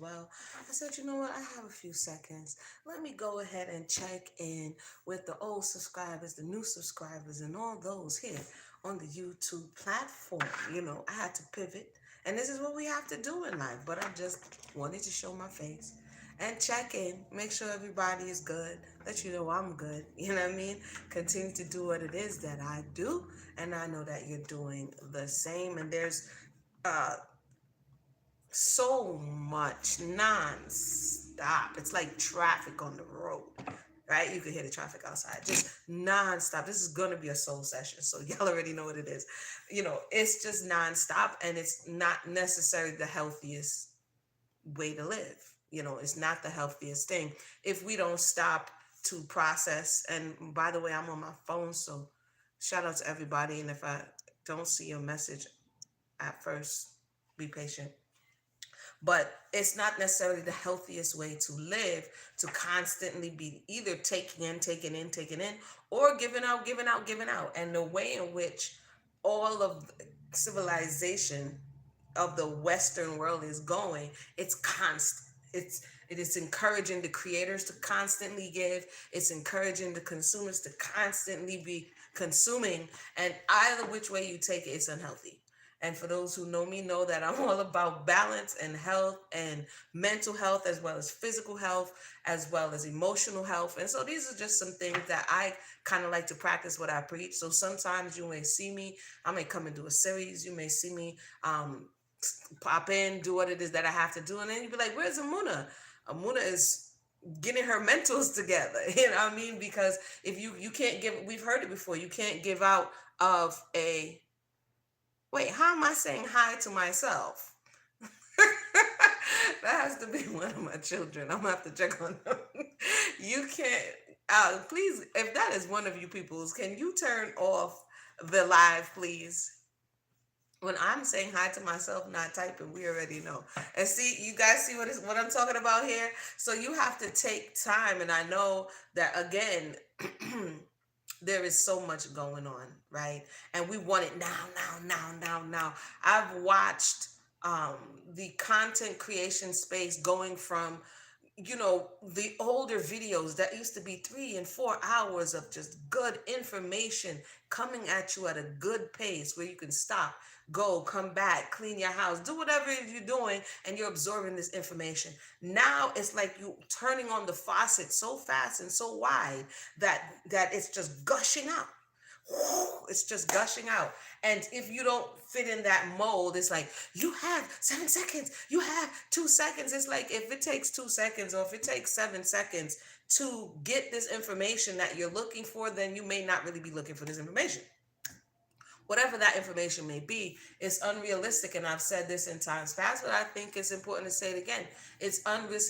well. I said, you know what? I have a few seconds. Let me go ahead and check in with the old subscribers, the new subscribers, and all those here on the YouTube platform. I had to pivot. And this is what we have to do in life. But I just wanted to show my face and check in, make sure everybody is good, let you know I'm good. You know what I mean? Continue to do what it is that I do. And I know that you're doing the same. And there's uh, so much non-stop. It's like traffic on the road, right? You can hear the traffic outside, just non-stop. This is gonna be a soul session, so y'all already know what it is. It's just non-stop, and it's not necessarily the healthiest way to live. It's not the healthiest thing if we don't stop to process. And by the way, I'm on my phone, so shout out to everybody. And if I don't see your message at first, be patient. But it's not necessarily the healthiest way to live, to constantly be either taking in, or giving out, giving out, giving out. And the way in which all of civilization of the Western world is going, it's constant. It is encouraging the creators to constantly give. It's encouraging the consumers to constantly be consuming. And either which way you take it, it's unhealthy. And for those who know me, know that I'm all about balance and health and mental health, as well as physical health, as well as emotional health. And so these are just some things that I kind of like to practice what I preach. So sometimes you may see me, I may come and do a series. You may see me pop in, do what it is that I have to do. And then you'd be like, where's Amuna? Amuna is getting her mentals together. You know what I mean? Because if you can't give, we've heard it before, you can't give out of a, wait, how am I saying hi to myself? That has to be one of my children. I'm gonna have to check on them. You can't, please, if that is one of you people's, can you turn off the live, please? When I'm saying hi to myself, not typing, we already know. And see, you guys see what I'm talking about here? So you have to take time. And I know that, again, there is so much going on, right? And we want it now, now, now, now, now. I've watched um, the content creation space going from the older videos that used to be 3 and 4 hours of just good information coming at you at a good pace where you can stop, go, come back, clean your house, do whatever you're doing, and you're absorbing this information. Now it's like you turning on the faucet so fast and so wide that it's just gushing out. It's just gushing out. And if you don't fit in that mold, it's like, you have 7 seconds, you have 2 seconds. It's like, if it takes 2 seconds or if it takes 7 seconds to get this information that you're looking for, then you may not really be looking for this information. Whatever that information may be, it's unrealistic. And I've said this in times past, but I think it's important to say it again. It's It's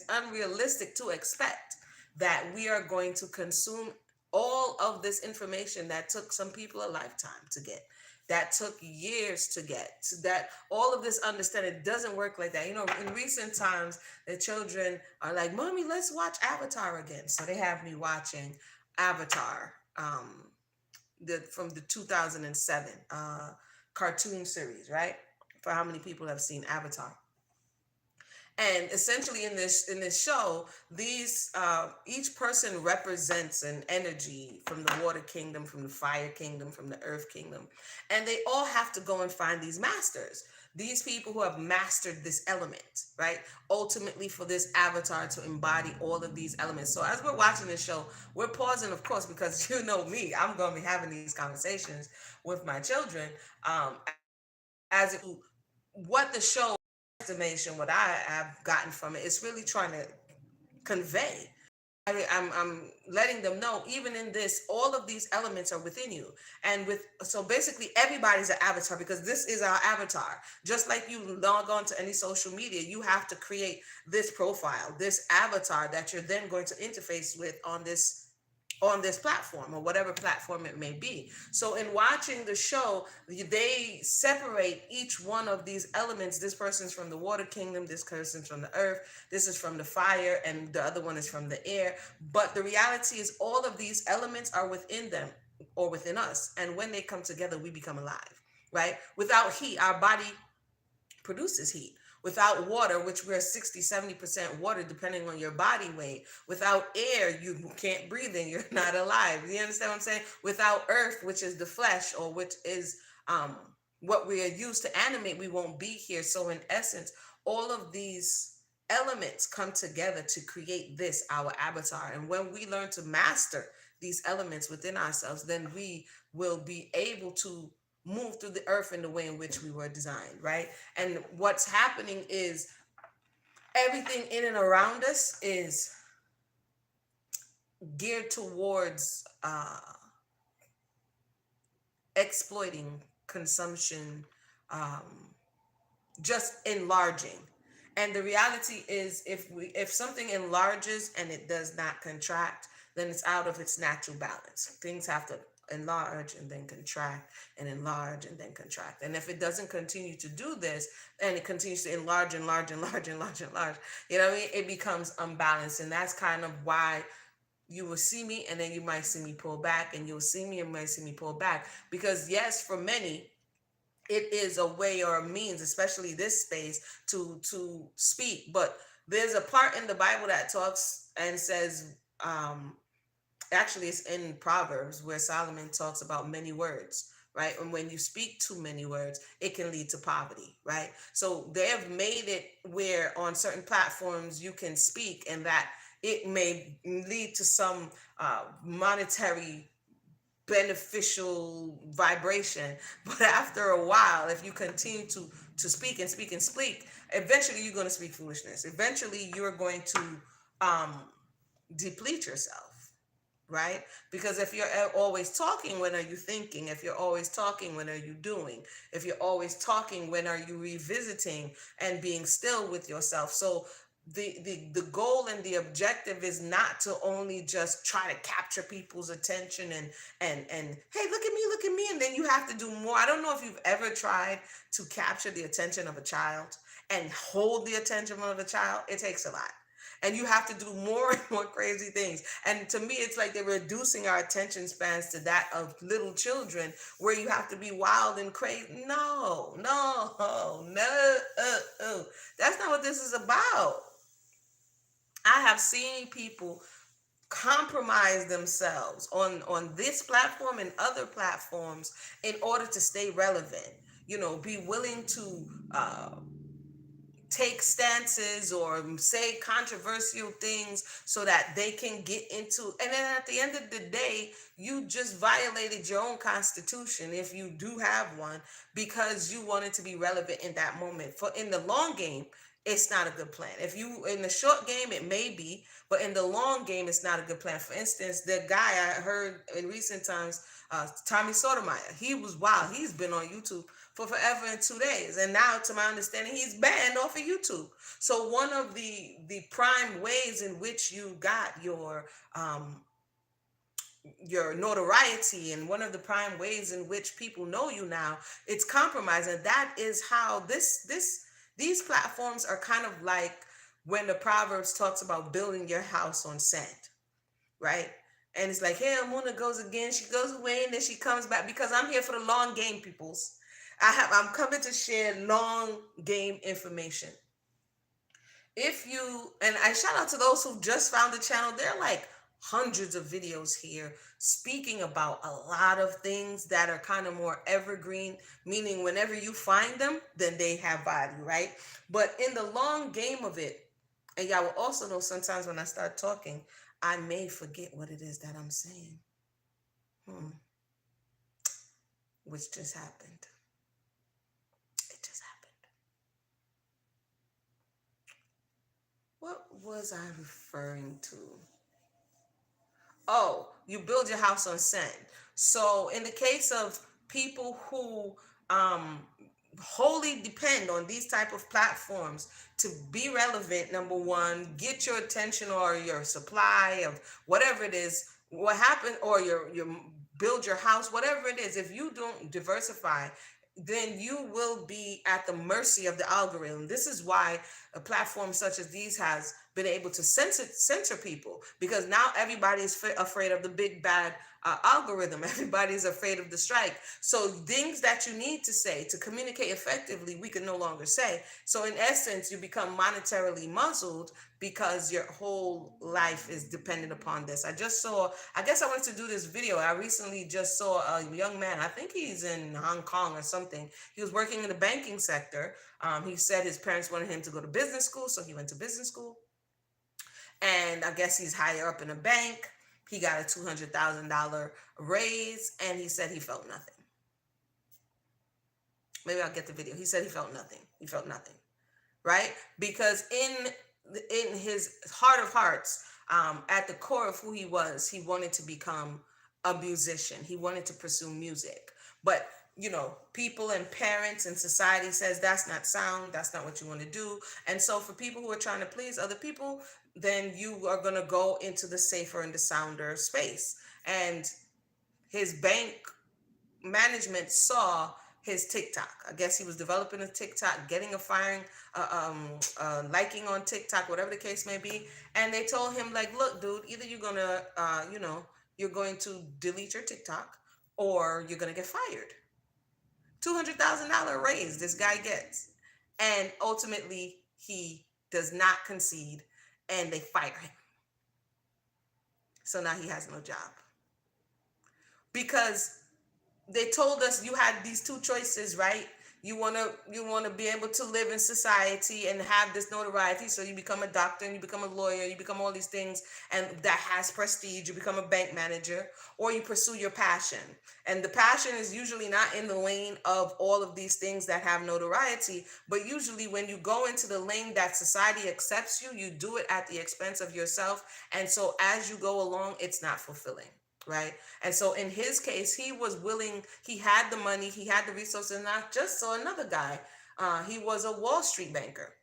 unrealistic to expect that we are going to consume all of this information that took some people a lifetime to get, that took years to get, that all of this understanding doesn't work like that. In recent times, the children are like, Mommy, let's watch Avatar again. So they have me watching Avatar, from the 2007 cartoon series, right? For how many people have seen Avatar? And essentially, in this show, these each person represents an energy from the water kingdom, from the fire kingdom, from the earth kingdom, and they all have to go and find these masters. These people who have mastered this element, right? Ultimately, for this avatar to embody all of these elements. So as we're watching this show, we're pausing, of course, because you know me, I'm going to be having these conversations with my children, as to what the show estimation, what I have gotten from it, is really trying to convey. I'm letting them know, even in this, all of these elements are within you. And so basically everybody's an avatar, because this is our avatar. Just like you log on to any social media, you have to create this profile, this avatar that you're then going to interface with on this platform, or whatever platform it may be. So in watching the show, they separate each one of these elements. This person's from the water kingdom, this person's from the earth, this is from the fire, and the other one is from the air. But the reality is, all of these elements are within them or within us. And when they come together, we become alive, right? Without heat, our body produces heat. Without water, which we're 60, 70% water, depending on your body weight. Without air, you can't breathe in, you're not alive. You understand what I'm saying? Without earth, which is the flesh, or which is what we are used to animate, we won't be here. So in essence, all of these elements come together to create this, our avatar. And when we learn to master these elements within ourselves, then we will be able to move through the earth in the way in which we were designed, right? And what's happening is everything in and around us is geared towards exploiting consumption, um, just enlarging. And the reality is, if something enlarges and it does not contract, then it's out of its natural balance. Things have to enlarge and then contract, and enlarge and then contract. And if it doesn't continue to do this, and it continues to enlarge, enlarge, enlarge, enlarge, enlarge, you know what I mean? It becomes unbalanced. And that's kind of why you will see me and then you might see me pull back, and you'll see me and might see me pull back. Because yes, for many, it is a way or a means, especially this space, to speak. But there's a part in the Bible that talks and says, actually it's in Proverbs, where Solomon talks about many words, right? And when you speak too many words, it can lead to poverty, right? So they have made it where on certain platforms you can speak, and that it may lead to some monetary beneficial vibration. But after a while, if you continue to speak and speak and speak, eventually you're going to speak foolishness. Eventually you're going to um deplete yourself, right? Because if you're always talking, when are you thinking? If you're always talking, when are you doing? If you're always talking, when are you revisiting and being still with yourself? So the goal and the objective is not to only just try to capture people's attention and hey, look at me, and then you have to do more. I don't know if you've ever tried to capture the attention of a child and hold the attention of a child. It takes a lot, and you have to do more and more crazy things. And to me, it's like they're reducing our attention spans to that of little children, where you have to be wild and crazy. No, no, no, that's not what this is about. I have seen people compromise themselves on this platform and other platforms in order to stay relevant. You know, be willing to take stances or say controversial things so that they can get into, and then at the end of the day, you just violated your own constitution, if you do have one, because you wanted to be relevant in that moment. For in the long game, it's not a good plan. If you in the short game, it may be, but in the long game, it's not a good plan. For instance, the guy I heard in recent times, Tommy Sotomayor, he was wild. He's been on YouTube for forever and 2 days, and now, to my understanding, he's banned off of YouTube. So one of the prime ways in which you got your notoriety, and one of the prime ways in which people know you now, it's compromise. And that is how these platforms are kind of like when the Proverbs talks about building your house on sand, right? And it's like, hey, Amuna goes again, she goes away, and then she comes back, because I'm here for the long game, peoples. I'm coming to share long game information. If you, and I shout out to those who just found the channel, there are like hundreds of videos here speaking about a lot of things that are kind of more evergreen, meaning whenever you find them, then they have value, right? But in the long game of it, and y'all will also know sometimes when I start talking, I may forget what it is that I'm saying. Which just happened. It just happened. What was I referring to? Oh, you build your house on sand. So in the case of people who wholly depend on these type of platforms to be relevant, number one, get your attention or your supply of whatever it is, what happened, or your build your house, whatever it is, if you don't diversify, then you will be at the mercy of the algorithm. This is why a platform such as these has been able to censor people, because now everybody is afraid of the big bad algorithm. Everybody's afraid of the strike. So things that you need to say to communicate effectively, we can no longer say. So in essence, you become monetarily muzzled because your whole life is dependent upon this. I guess I wanted to do this video. I recently just saw a young man, I think he's in Hong Kong or something. He was working in the banking sector. He said his parents wanted him to go to business school, so he went to business school. And I guess he's higher up in a bank. He got a $200,000 raise, and he said he felt nothing. Maybe I'll get the video. He said he felt nothing. He felt nothing, right? Because in his heart of hearts, at the core of who he was, he wanted to become a musician. He wanted to pursue music. But people and parents and society says that's not sound, that's not what you want to do. And so for people who are trying to please other people, then you are going to go into the safer and the sounder space. And his bank management saw his TikTok. I guess he was developing a TikTok, getting a liking on TikTok, whatever the case may be. And they told him, like, look, dude, either you're going to, you're going to delete your TikTok or you're going to get fired. $200,000 raise this guy gets. And ultimately, he does not concede and they fire him. So now he has no job. Because they told us you had these two choices, right? You want to be able to live in society and have this notoriety. So you become a doctor and you become a lawyer, you become all these things, and that has prestige. You become a bank manager, or you pursue your passion. And the passion is usually not in the lane of all of these things that have notoriety, but usually when you go into the lane that society accepts you, you do it at the expense of yourself. And so as you go along, it's not fulfilling. Right. And so in his case, he was willing, he had the money, he had the resources. And I just saw another guy. He was a Wall Street banker.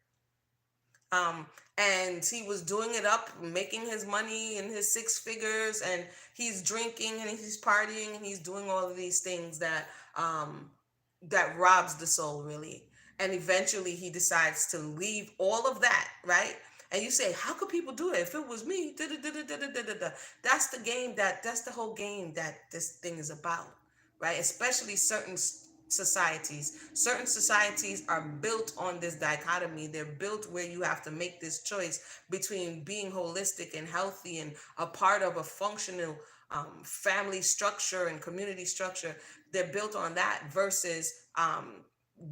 And he was doing it up, making his money in his six figures, and he's drinking and he's partying and he's doing all of these things that that robs the soul, really. And eventually he decides to leave all of that, right? And you say, how could people do it? If it was me, that's the game, that's the whole game that this thing is about, right? Especially certain societies. Certain societies are built on this dichotomy. They're built where you have to make this choice between being holistic and healthy and a part of a functional family structure and community structure. They're built on that versus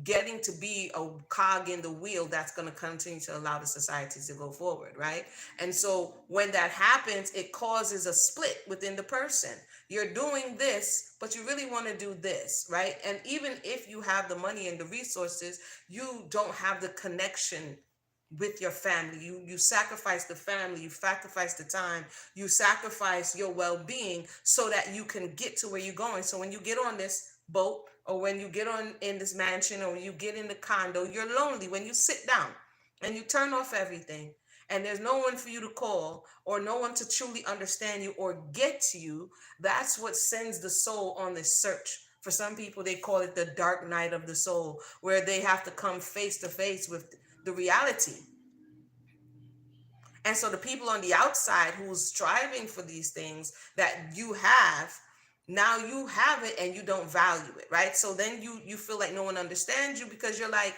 getting to be a cog in the wheel that's going to continue to allow the society to go forward, right? And so when that happens, it causes a split within the person. You're doing this, but you really want to do this, right? And even if you have the money and the resources, you don't have the connection with your family. You sacrifice the family, you sacrifice the time, you sacrifice your well-being so that you can get to where you're going. So when you get on this boat, or when you get on in this mansion, or you get in the condo, you're lonely. When you sit down and you turn off everything and there's no one for you to call or no one to truly understand you or get to you, that's what sends the soul on this search. For some people, they call it the dark night of the soul, where they have to come face to face with the reality. And so the people on the outside who's striving for these things that you have, now you have it and you don't value it, right? So then you feel like no one understands you because you're like,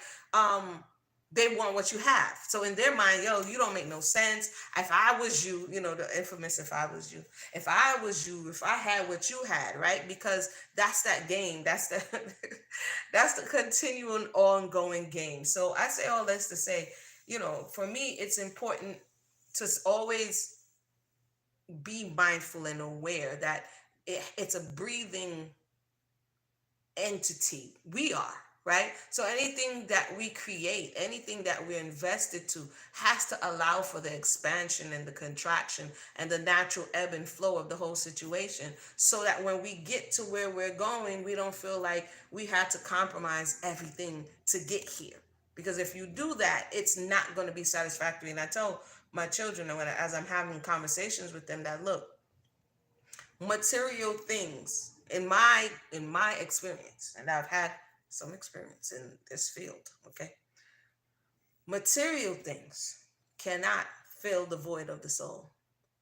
they want what you have. So in their mind, yo, you don't make no sense. If I was you, the infamous if I was you, if I was you, if I had what you had, right? Because that's that game. That's the that's the continuing ongoing game. So I say all this to say, for me, it's important to always be mindful and aware that it's a breathing entity. We are, right? So anything that we create, anything that we're invested to, has to allow for the expansion and the contraction and the natural ebb and flow of the whole situation, so that when we get to where we're going, we don't feel like we had to compromise everything to get here. Because if you do that, it's not going to be satisfactory. And I tell my children, as I'm having conversations with them, that look, material things in my experience, and I've had some experience in this field, okay, material things cannot fill the void of the soul.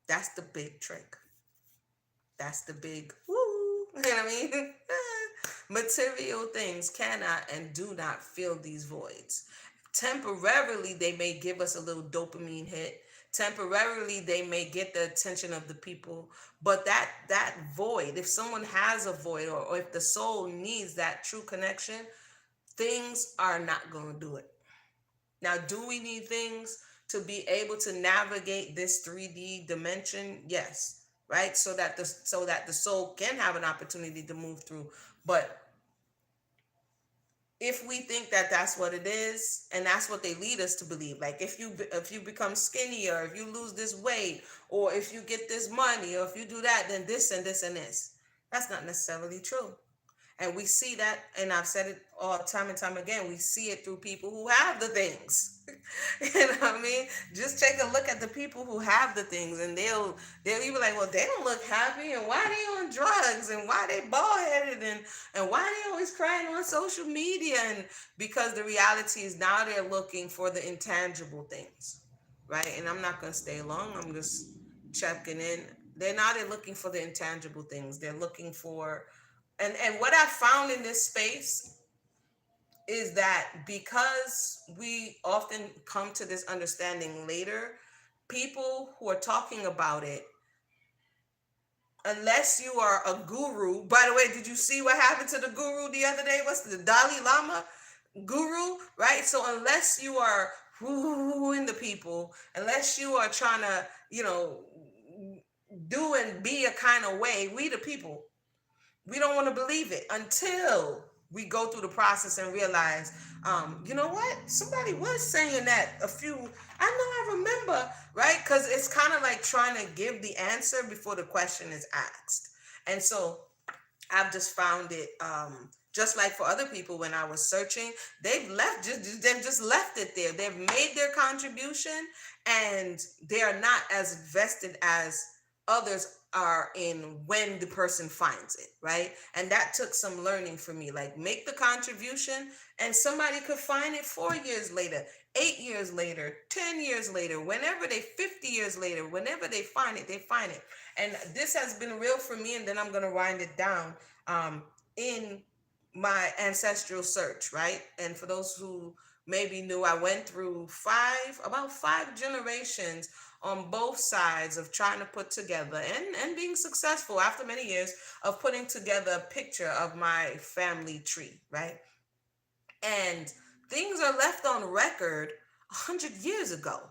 That's the big trick. That's the big woo. You know what I mean? Material things cannot and do not fill these voids. Temporarily, they may give us a little dopamine hit. Temporarily, they may get the attention of the people, but that void, if someone has a void, or if the soul needs that true connection, things are not going to do it. Now, do we need things to be able to navigate this 3D dimension? Yes, right? So that the soul can have an opportunity to move through. But if we think that that's what it is, and that's what they lead us to believe, like if you become skinny, or if you lose this weight, or if you get this money, or if you do that, then this and this and this. That's not necessarily true. And we see that, and I've said it all time and time again, we see it through people who have the things. You know what I mean? Just take a look at the people who have the things, and they'll be like, well, they don't look happy, and why they on drugs, and why they bald headed, and why they always crying on social media. And because the reality is, now they're looking for the intangible things, right? And I'm not gonna stay long. I'm just checking in. They're looking for the intangible things. They're looking for, and what I found in this space is that because we often come to this understanding later, people who are talking about it, unless you are a guru. By the way, did you see what happened to the guru the other day? What's the Dalai Lama guru, right? So unless you are wooing the people, unless you are trying to, do and be a kind of way, we the people, we don't want to believe it until we go through the process and realize, you know what? Somebody was saying that I remember, right? Because it's kind of like trying to give the answer before the question is asked. And so I've just found it, just like for other people, when I was searching, they've just left it there. They've made their contribution, and they are not as invested as others are in when the person finds it, right? And that took some learning for me. Like, make the contribution, and somebody could find it 4 years later, 8 years later, 10 years later, 50 years later, whenever they find it, they find it. And this has been real for me, and then I'm going to wind it down in my ancestral search, right? And for those who maybe knew, I went through about five generations on both sides of trying to put together and being successful after many years of putting together a picture of my family tree, right? And things are left on record 100 years ago.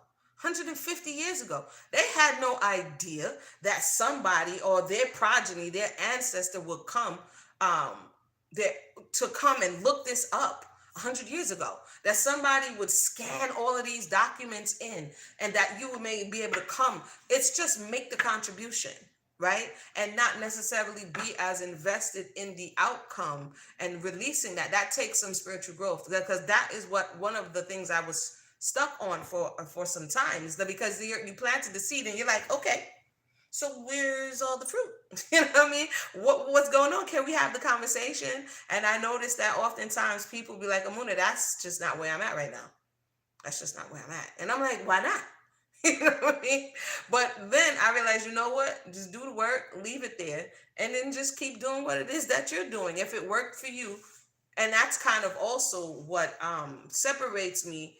150 years ago. They had no idea that somebody or their progeny, their ancestor would come there to come and look this up 100 years ago. That somebody would scan all of these documents in, and that you would maybe be able to come. It's just make the contribution, right? And not necessarily be as invested in the outcome and releasing that. That takes some spiritual growth, because that is what one of the things I was stuck on for some time, is that because you planted the seed and you're like, okay, so where's all the fruit? You know what I mean? What's going on? Can we have the conversation? And I noticed that oftentimes people be like, Amuna, that's just not where I'm at right now. That's just not where I'm at. And I'm like, why not? You know what I mean? But then I realized, you know what? Just do the work, leave it there, and then just keep doing what it is that you're doing. If it worked for you, and that's kind of also what separates me,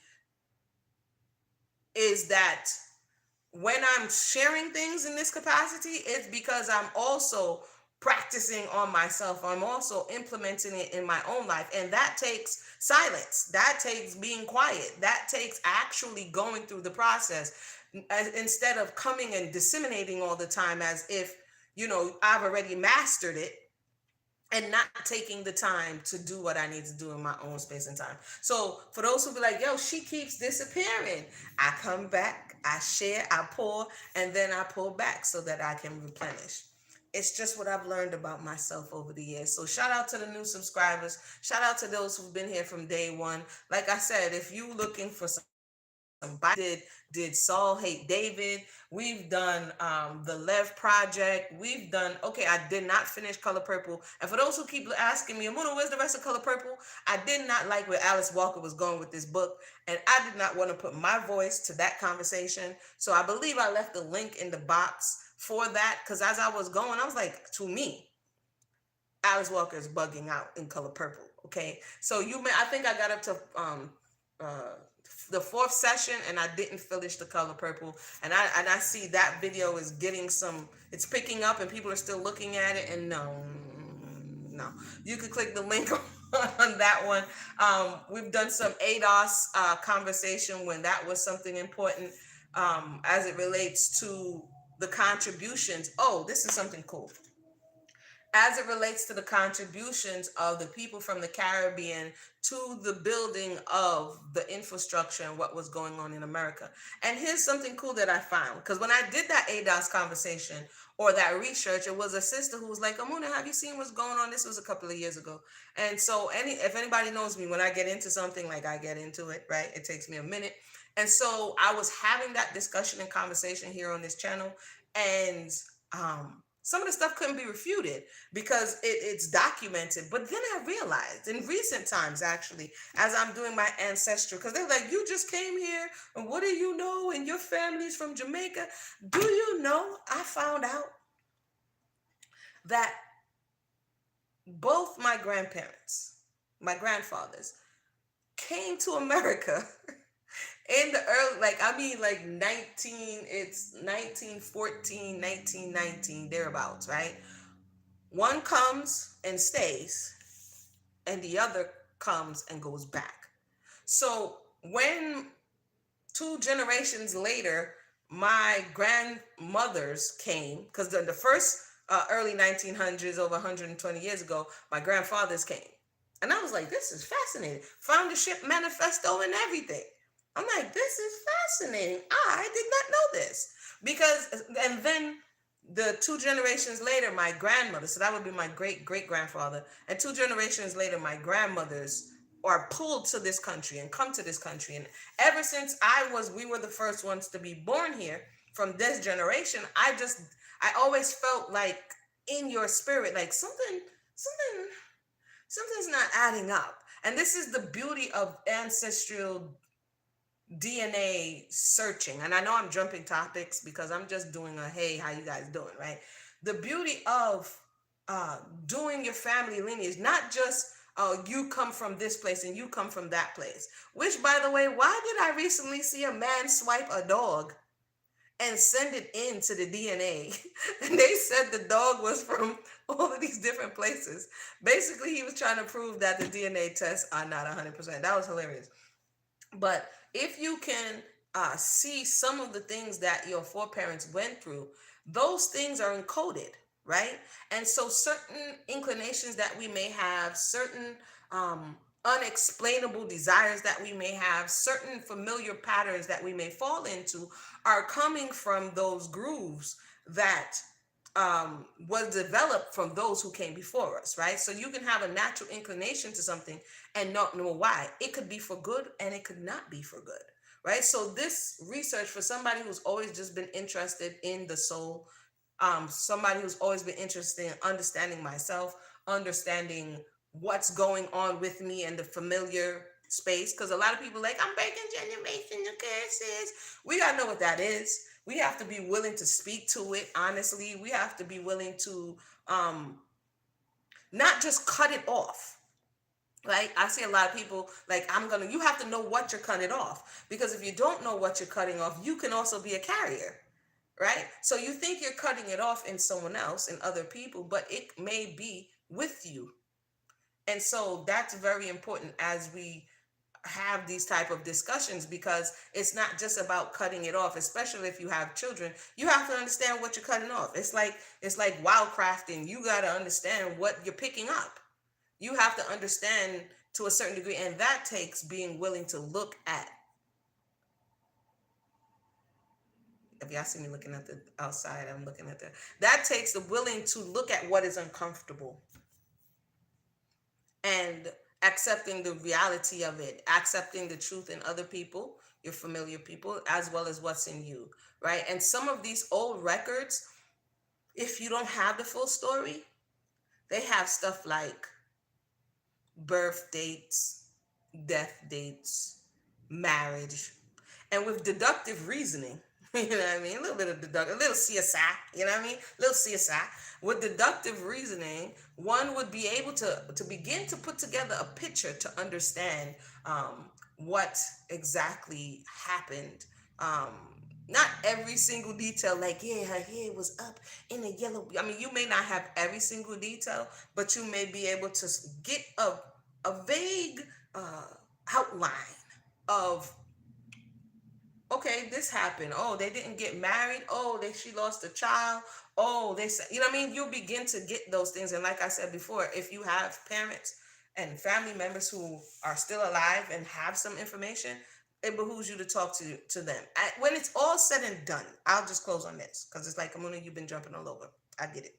is that when I'm sharing things in this capacity, it's because I'm also practicing on myself. I'm also implementing it in my own life. And that takes silence. That takes being quiet. That takes actually going through the process, instead of coming and disseminating all the time as if, I've already mastered it, and not taking the time to do what I need to do in my own space and time. So for those who be like, yo, she keeps disappearing, I come back, I share, I pour, and then I pull back so that I can replenish. It's just what I've learned about myself over the years. So shout out to the new subscribers. Shout out to those who've been here from day one. Like I said, if you looking for somebody, did Saul hate David? We've done the Lev Project. We've done, okay, I did not finish Color Purple. And for those who keep asking me, Amuna, where's the rest of Color Purple? I did not like where Alice Walker was going with this book, and I did not want to put my voice to that conversation. So I believe I left the link in the box for that, because as I was going, I was like, to me, Alice Walker is bugging out in Color Purple. Okay, so I think I got up to uh, the fourth session and I didn't finish the Color Purple, and I see that video is getting some, it's picking up and people are still looking at it, and no, you could click the link on that one. We've done some ADOS conversation when that was something important, as it relates to the contributions. Oh, this is something cool as it relates to the contributions of the people from the Caribbean to the building of the infrastructure and what was going on in America. And here's something cool that I found, because when I did that ADOS conversation or that research, it was a sister who was like, Amuna, have you seen what's going on? This was a couple of years ago. And so if anybody knows me, when I get into something, like I get into it, right? It takes me a minute. And so I was having that discussion and conversation here on this channel, and some of the stuff couldn't be refuted because it's documented. But then I realized in recent times, actually, as I'm doing my ancestry, because they're like, you just came here, and what do you know? And your family's from Jamaica. Do you know? I found out that both my grandparents, my grandfathers, came to America in the early, like, I mean, like it's 1914, 1919, thereabouts, right? One comes and stays, and the other comes and goes back. So when 2 generations later, my grandmothers came, because the first early 1900s, over 120 years ago, my grandfathers came. And I was like, this is fascinating. Found the ship manifesto and everything. I'm like, this is fascinating. I did not know this. Because, and then the 2 generations later, my grandmother, so that would be my great grandfather, and 2 generations later, my grandmothers are pulled to this country and come to this country. And ever since we were the first ones to be born here from this generation, I always felt like in your spirit, like something's not adding up. And this is the beauty of ancestral DNA searching. And I know I'm jumping topics because I'm just doing a, hey, how you guys doing, right? The beauty of doing your family lineage, not just you come from this place and you come from that place. Which, by the way, why did I recently see a man swipe a dog and send it into the DNA? And they said the dog was from all of these different places. Basically, he was trying to prove that the DNA tests are not 100%. That was hilarious. But if you can see some of the things that your foreparents went through, those things are encoded, right? And so certain inclinations that we may have, certain unexplainable desires that we may have, certain familiar patterns that we may fall into are coming from those grooves that was developed from those who came before us, right? So you can have a natural inclination to something and not know why. It could be for good and it could not be for good, right? So this research, for somebody who's always just been interested in the soul, somebody who's always been interested in understanding myself, understanding what's going on with me and the familiar space, because a lot of people like, I'm breaking generational curses. We gotta know what that is. We have to be willing to speak to it honestly. We have to be willing to not just cut it off. Like, I see a lot of people like, you have to know what you're cutting off, because if you don't know what you're cutting off, you can also be a carrier, right? So you think you're cutting it off in someone else, in other people, but it may be with you. And so that's very important as we have these type of discussions, because it's not just about cutting it off. Especially if you have children, you have to understand what you're cutting off. It's like wildcrafting. You got to understand what you're picking up. You have to understand to a certain degree, and that takes being willing to look at. If y'all see me looking at the outside, I'm looking at that takes the willing to look at what is uncomfortable and accepting the reality of it, accepting the truth in other people, your familiar people, as well as what's in you, right? And some of these old records, if you don't have the full story, they have stuff like birth dates, death dates, marriage. And with deductive reasoning, You know what I mean? A little bit of deductive, a little CSI, you know what I mean? A little CSI. With deductive reasoning, one would be able to begin to put together a picture to understand what exactly happened. Um, Not every single detail, like, yeah, her hair was up in a yellow. I mean, you may not have every single detail, but you may be able to get a vague uh, outline of, okay, this happened. Oh, they didn't get married. Oh, she lost a child. Oh, they said, you know what I mean? You'll begin to get those things. And like I said before, if you have parents and family members who are still alive and have some information, it behooves you to talk to them. When it's all said and done, I'll just close on this because it's like, Amuna, you've been jumping all over. I get it.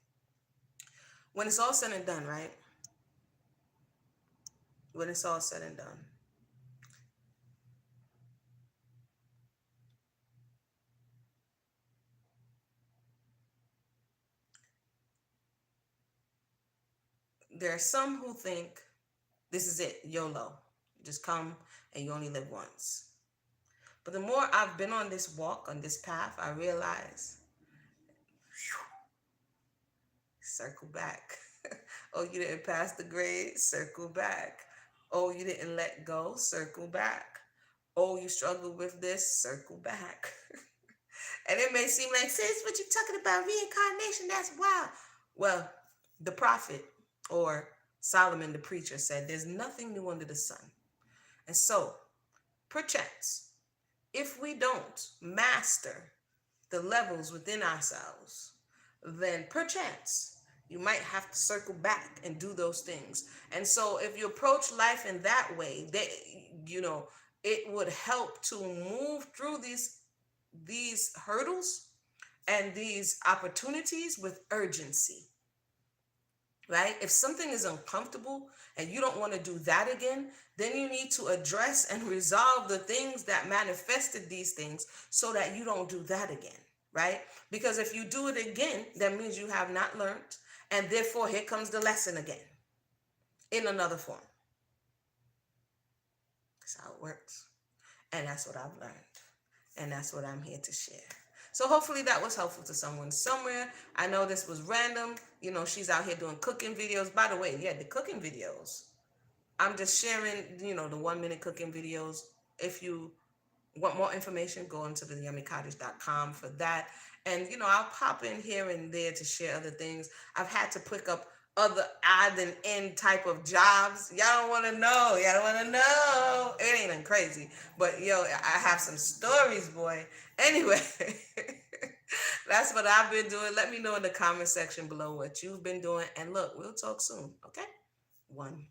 When it's all said and done, right? When it's all said and done, there are some who think this is it, YOLO. You just come and you only live once. But the more I've been on this walk, on this path, I realize, circle back. Oh, you didn't pass the grade? Circle back. Oh, you didn't let go? Circle back. Oh, you struggled with this? Circle back. And it may seem like, sis, what you talking about? Reincarnation? That's wild. Well, the prophet, or Solomon the preacher, said, there's nothing new under the sun. And so, perchance, if we don't master the levels within ourselves, then perchance you might have to circle back and do those things. And so if you approach life in that way, it would help to move through these hurdles and these opportunities with urgency. Right? If something is uncomfortable and you don't want to do that again, then you need to address and resolve the things that manifested these things so that you don't do that again. Right? Because if you do it again, that means you have not learned, and therefore here comes the lesson again in another form. That's how it works. And that's what I've learned. And that's what I'm here to share. So hopefully that was helpful to someone somewhere. I know this was random. She's out here doing cooking videos. By the way, yeah, the cooking videos. I'm just sharing, the 1 minute cooking videos. If you want more information, go into the yummycottage.com for that. And, I'll pop in here and there to share other things. I've had to pick up other odd and end type of jobs. Y'all don't want to know. Y'all don't want to know. It ain't nothing crazy. But, I have some stories, boy. Anyway, that's what I've been doing. Let me know in the comment section below what you've been doing. And look, we'll talk soon, okay? One.